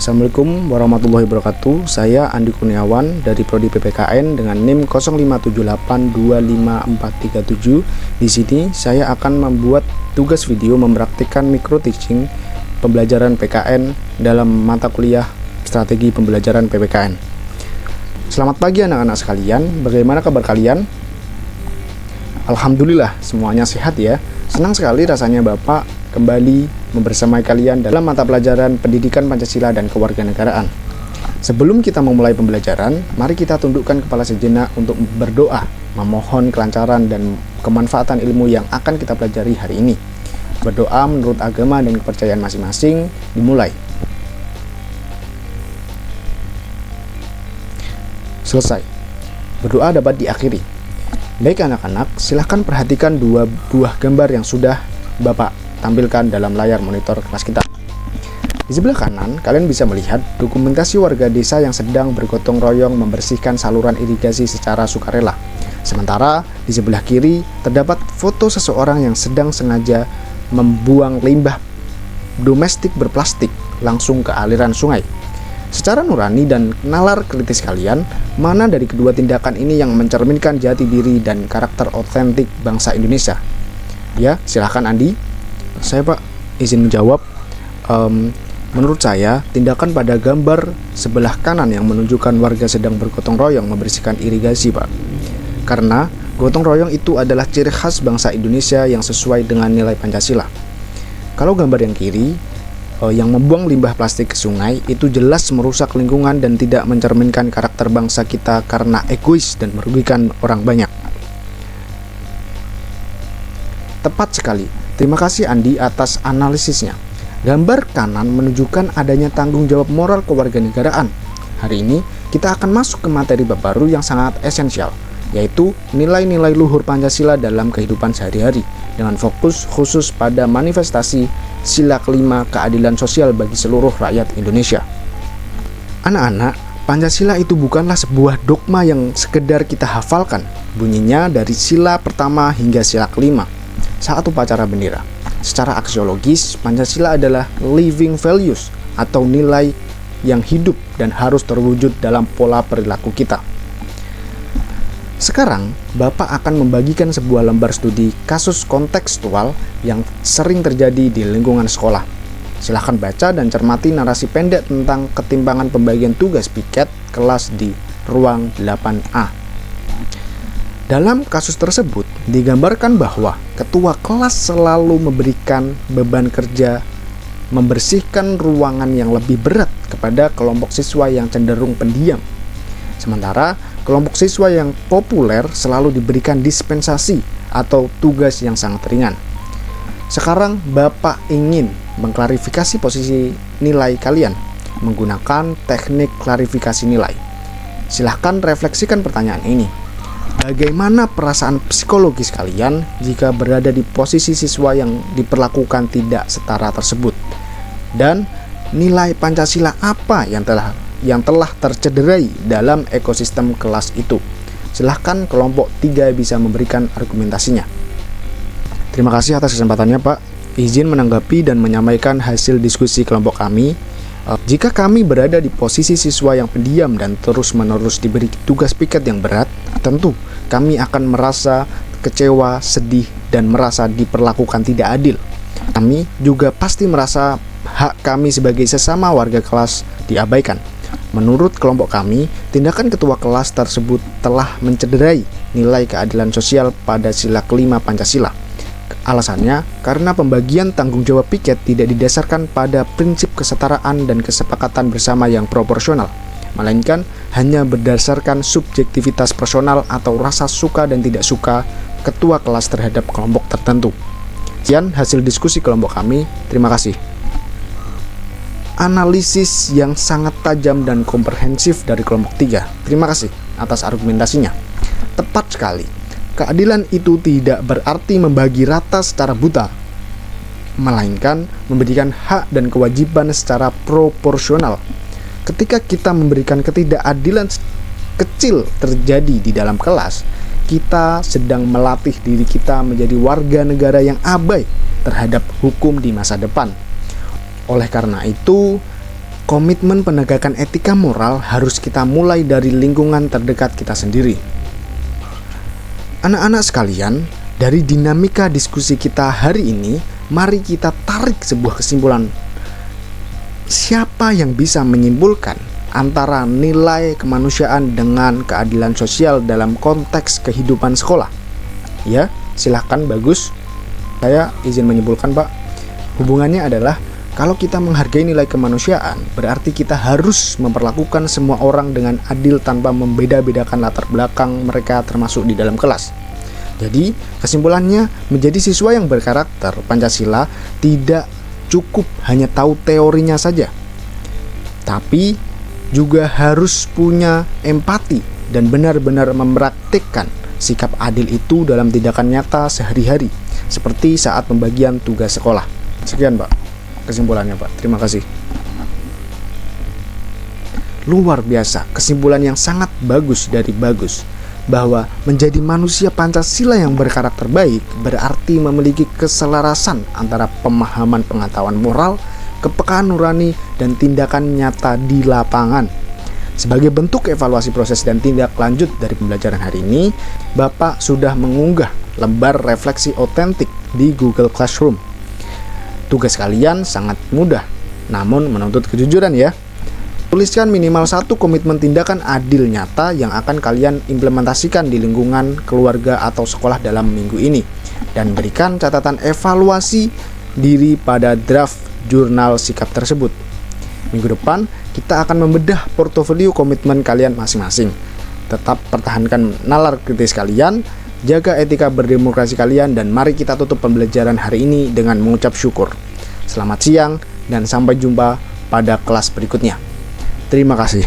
Assalamualaikum warahmatullahi wabarakatuh. Saya Andi Kurniawan dari Prodi PPKN dengan NIM 0578254437. Di sini saya akan membuat tugas video mempraktikkan micro teaching pembelajaran PKN dalam mata kuliah strategi pembelajaran PPKN. Selamat pagi anak-anak sekalian. Bagaimana kabar kalian? Alhamdulillah semuanya sehat ya. Senang sekali rasanya Bapak kembali membersamai kalian dalam mata pelajaran Pendidikan Pancasila dan Kewarganegaraan. Sebelum kita memulai pembelajaran, mari kita tundukkan kepala sejenak untuk berdoa, memohon kelancaran dan kemanfaatan ilmu yang akan kita pelajari hari ini. Berdoa menurut agama dan kepercayaan masing-masing, dimulai. Selesai. Berdoa dapat diakhiri. Baik anak-anak, silahkan perhatikan dua buah gambar yang sudah Bapak tampilkan dalam layar monitor kelas kita. Di sebelah kanan, kalian bisa melihat dokumentasi warga desa yang sedang bergotong royong membersihkan saluran irigasi secara sukarela. Sementara di sebelah kiri terdapat foto seseorang yang sedang sengaja membuang limbah domestik berplastik langsung ke aliran sungai. Secara nurani dan nalar kritis kalian, mana dari kedua tindakan ini yang mencerminkan jati diri dan karakter otentik bangsa Indonesia? Ya, silahkan Andi. Saya Pak izin menjawab. Menurut saya, tindakan pada gambar sebelah kanan yang menunjukkan warga sedang bergotong royong membersihkan irigasi Pak. Karena gotong royong itu adalah ciri khas bangsa Indonesia yang sesuai dengan nilai Pancasila. Kalau gambar yang kiri, yang membuang limbah plastik ke sungai, itu jelas merusak lingkungan dan tidak mencerminkan karakter bangsa kita karena egois dan merugikan orang banyak. Tepat sekali. Terima kasih Andi atas analisisnya. Gambar kanan menunjukkan adanya tanggung jawab moral kewarganegaraan. Hari ini kita akan masuk ke materi bab baru yang sangat esensial, yaitu nilai-nilai luhur Pancasila dalam kehidupan sehari-hari, dengan fokus khusus pada manifestasi sila kelima keadilan sosial bagi seluruh rakyat Indonesia. Anak-anak, Pancasila itu bukanlah sebuah dogma yang sekedar kita hafalkan. Bunyinya dari sila pertama hingga sila kelima saat upacara bendera. Secara aksiologis, Pancasila adalah living values atau nilai yang hidup dan harus terwujud dalam pola perilaku kita. Sekarang, Bapak akan membagikan sebuah lembar studi kasus kontekstual yang sering terjadi di lingkungan sekolah. Silahkan baca dan cermati narasi pendek tentang ketimpangan pembagian tugas piket kelas di ruang 8A. Dalam kasus tersebut, digambarkan bahwa ketua kelas selalu memberikan beban kerja membersihkan ruangan yang lebih berat kepada kelompok siswa yang cenderung pendiam. Sementara, kelompok siswa yang populer selalu diberikan dispensasi atau tugas yang sangat ringan. Sekarang, Bapak ingin mengklarifikasi posisi nilai kalian menggunakan teknik klarifikasi nilai. Silahkan refleksikan pertanyaan ini. Bagaimana perasaan psikologis kalian jika berada di posisi siswa yang diperlakukan tidak setara tersebut? Dan nilai Pancasila apa yang telah tercederai dalam ekosistem kelas itu? Silahkan kelompok 3 bisa memberikan argumentasinya. Terima kasih atas kesempatannya Pak. Izin menanggapi dan menyampaikan hasil diskusi kelompok kami. Jika kami berada di posisi siswa yang pendiam dan terus-menerus diberi tugas piket yang berat, tentu kami akan merasa kecewa, sedih, dan merasa diperlakukan tidak adil. Kami juga pasti merasa hak kami sebagai sesama warga kelas diabaikan. Menurut kelompok kami, tindakan ketua kelas tersebut telah mencederai nilai keadilan sosial pada sila kelima Pancasila. Alasannya, karena pembagian tanggung jawab piket tidak didasarkan pada prinsip kesetaraan dan kesepakatan bersama yang proporsional, melainkan hanya berdasarkan subjektivitas personal atau rasa suka dan tidak suka ketua kelas terhadap kelompok tertentu. Sekian hasil diskusi kelompok kami. Terima kasih. Analisis yang sangat tajam dan komprehensif dari kelompok 3. Terima kasih atas argumentasinya. Tepat sekali. Keadilan itu tidak berarti membagi rata secara buta, melainkan memberikan hak dan kewajiban secara proporsional. Ketika kita memberikan ketidakadilan kecil terjadi di dalam kelas, kita sedang melatih diri kita menjadi warga negara yang abai terhadap hukum di masa depan. Oleh karena itu, Komitmen penegakan etika moral harus kita mulai dari lingkungan terdekat kita sendiri. Anak-anak sekalian, dari dinamika diskusi kita hari ini, mari kita tarik sebuah kesimpulan. Siapa yang bisa menyimpulkan antara nilai kemanusiaan dengan keadilan sosial dalam konteks kehidupan sekolah? Ya, silahkan, bagus. Saya izin menyimpulkan, Pak. Hubungannya adalah kalau kita menghargai nilai kemanusiaan, berarti kita harus memperlakukan semua orang dengan adil tanpa membeda-bedakan latar belakang mereka termasuk di dalam kelas. Jadi, kesimpulannya, menjadi siswa yang berkarakter Pancasila tidak cukup hanya tahu teorinya saja, tapi juga harus punya empati dan benar-benar mempraktikkan sikap adil itu dalam tindakan nyata sehari-hari, seperti saat pembagian tugas sekolah. Sekian, Pak, kesimpulannya, Pak. Terima kasih. Luar biasa, kesimpulan yang sangat bagus dari Bagus, bahwa menjadi manusia Pancasila yang berkarakter baik berarti memiliki keselarasan antara pemahaman pengetahuan moral, kepekaan nurani, dan tindakan nyata di lapangan. Sebagai bentuk evaluasi proses dan tindak lanjut dari pembelajaran hari ini, Bapak sudah mengunggah lembar refleksi otentik di Google Classroom. Tugas kalian sangat mudah, namun menuntut kejujuran ya. Tuliskan minimal 1 komitmen tindakan adil nyata yang akan kalian implementasikan di lingkungan keluarga atau sekolah dalam minggu ini. Dan berikan catatan evaluasi diri pada draft jurnal sikap tersebut. Minggu depan, kita akan membedah portofolio komitmen kalian masing-masing. Tetap pertahankan nalar kritis kalian, jaga etika berdemokrasi kalian, dan mari kita tutup pembelajaran hari ini dengan mengucap syukur. Selamat siang dan sampai jumpa pada kelas berikutnya. Terima kasih.